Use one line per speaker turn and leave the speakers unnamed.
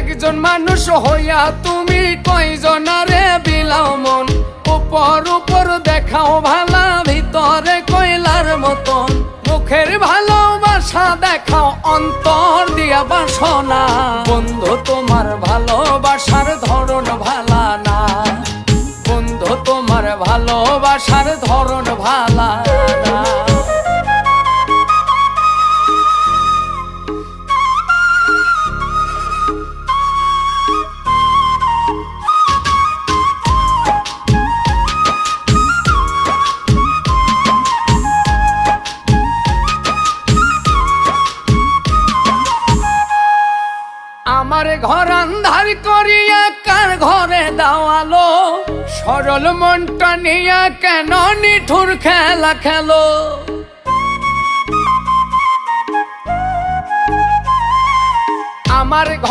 একজন মানুষ হইয়া তুমি কয়জনারে বিলাও মন, উপর উপর দেখাও ভালা, ভিতরে কয়লার মতন। মুখের ভালোবাসা দেখাও, অন্তর দিয়া বাসনা। বন্ধু তোমার ভালোবাসার ধরন ভালা না, বন্ধু তোমার ভালোবাসার ধরন ভালা না। আমার ঘর আন্ধার করিয়া কার ঘরে দাওয়ালো, সরল মনটা নিয়া কেন নিঠুর খেলা খেলো। আমার ঘর